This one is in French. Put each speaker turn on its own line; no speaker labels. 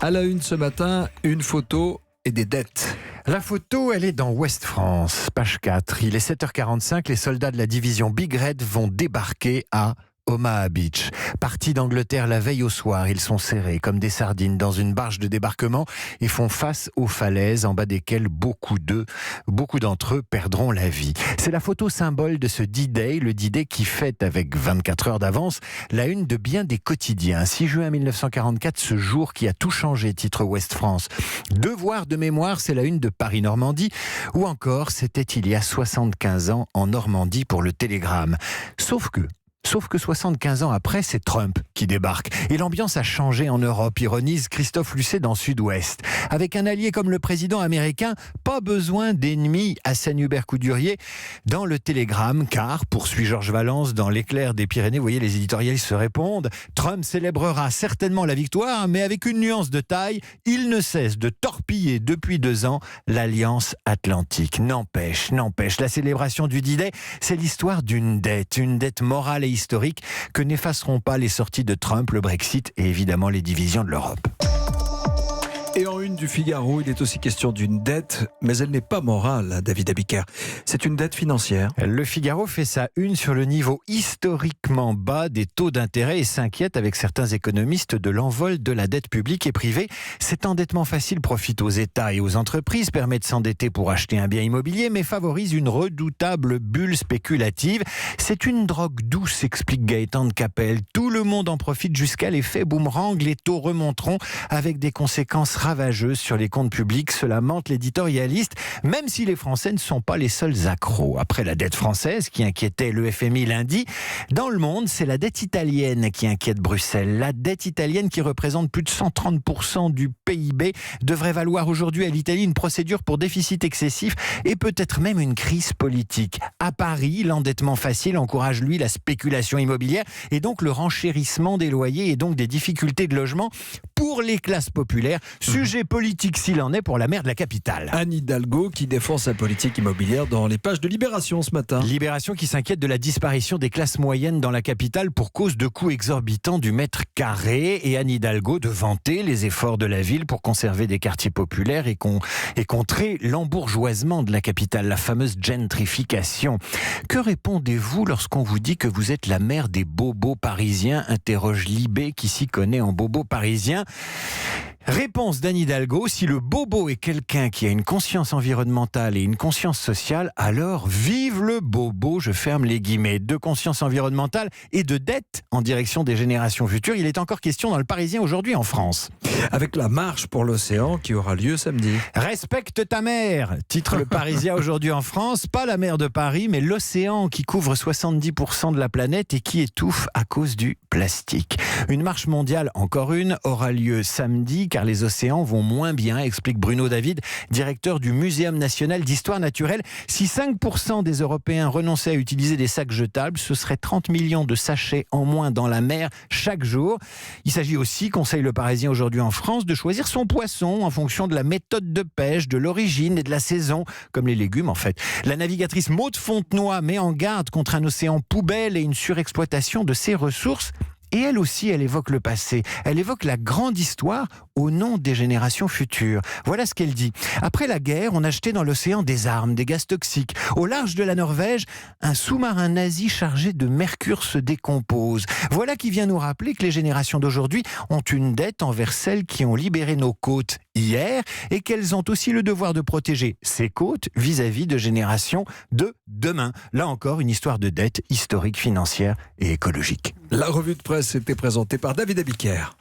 À la une ce matin, une photo et des dettes.
La photo, elle est dans Ouest France, page 4. Il est 7h45, les soldats de la division Big Red vont débarquer à Omaha Beach. Partis d'Angleterre la veille au soir, ils sont serrés comme des sardines dans une barge de débarquement et font face aux falaises en bas desquelles beaucoup d'entre eux perdront la vie. C'est la photo symbole de ce D-Day, le D-Day qui fête avec 24 heures d'avance la une de bien des quotidiens. 6 juin 1944, ce jour qui a tout changé, titre Ouest France. Devoir de mémoire, c'est la une de Paris-Normandie, ou encore c'était il y a 75 ans en Normandie pour le Télégramme. Sauf que 75 ans après, c'est Trump qui débarque. Et l'ambiance a changé en Europe, ironise Christophe Lucet dans Sud-Ouest. Avec un allié comme le président américain, pas besoin d'ennemis, assène Hubert Coudurier dans le Télégramme, car, poursuit Georges Valence dans l'Éclair des Pyrénées, vous voyez, les éditorialistes se répondent, Trump célébrera certainement la victoire, mais avec une nuance de taille, il ne cesse de torpiller depuis 2 ans l'Alliance Atlantique. N'empêche, la célébration du D-Day, c'est l'histoire d'une dette morale et historique que n'effaceront pas les sorties de Trump, le Brexit et évidemment les divisions de l'Europe.
Et en une du Figaro, il est aussi question d'une dette, mais elle n'est pas morale, David Abiker. C'est une dette financière.
Le Figaro fait sa une sur le niveau historiquement bas des taux d'intérêt et s'inquiète avec certains économistes de l'envol de la dette publique et privée. Cet endettement facile profite aux États et aux entreprises, permet de s'endetter pour acheter un bien immobilier, mais favorise une redoutable bulle spéculative. C'est une drogue douce, explique Gaëtan de Capelle. Tout le monde en profite jusqu'à l'effet boomerang. Les taux remonteront avec des conséquences ravageuse sur les comptes publics, cela mente l'éditorialiste, même si les Français ne sont pas les seuls accros. Après la dette française qui inquiétait le FMI lundi, dans le monde, c'est la dette italienne qui inquiète Bruxelles. La dette italienne qui représente plus de 130% du PIB devrait valoir aujourd'hui à l'Italie une procédure pour déficit excessif et peut-être même une crise politique. À Paris, l'endettement facile encourage lui la spéculation immobilière et donc le renchérissement des loyers et donc des difficultés de logement pour les classes populaires. Sujet politique s'il en est pour la maire de la capitale.
Anne Hidalgo qui défend sa politique immobilière dans les pages de Libération ce matin.
Libération qui s'inquiète de la disparition des classes moyennes dans la capitale pour cause de coûts exorbitants du mètre carré. Et Anne Hidalgo de vanter les efforts de la ville pour conserver des quartiers populaires et contrer l'embourgeoisement de la capitale, la fameuse gentrification. Que répondez-vous lorsqu'on vous dit que vous êtes la maire des bobos parisiens, interroge Libé qui s'y connaît en bobos parisiens. Réponse d'Anne Hidalgo, si le bobo est quelqu'un qui a une conscience environnementale et une conscience sociale, alors vive le bobo, je ferme les guillemets. De conscience environnementale et de dette en direction des générations futures, il est encore question dans le Parisien aujourd'hui en France.
Avec la marche pour l'océan qui aura lieu samedi.
Respecte ta mer, titre le Parisien aujourd'hui en France, pas la mer de Paris, mais l'océan qui couvre 70% de la planète et qui étouffe à cause du plastique. Une marche mondiale, encore une, aura lieu samedi, car les océans vont moins bien, explique Bruno David, directeur du Muséum national d'histoire naturelle. Si 5% des Européens renonçaient à utiliser des sacs jetables, ce serait 30 millions de sachets en moins dans la mer chaque jour. Il s'agit aussi, conseille le Parisien aujourd'hui en France, de choisir son poisson en fonction de la méthode de pêche, de l'origine et de la saison, comme les légumes en fait. La navigatrice Maude Fontenoy met en garde contre un océan poubelle et une surexploitation de ses ressources. Et elle aussi, elle évoque le passé. Elle évoque la grande histoire au nom des générations futures. Voilà ce qu'elle dit. Après la guerre, on achetait dans l'océan des armes, des gaz toxiques. Au large de la Norvège, un sous-marin nazi chargé de mercure se décompose. Voilà qui vient nous rappeler que les générations d'aujourd'hui ont une dette envers celles qui ont libéré nos côtes hier et qu'elles ont aussi le devoir de protéger ces côtes vis-à-vis de générations de demain. Là encore, une histoire de dette historique, financière et écologique.
La revue de presse était présentée par David Abiker.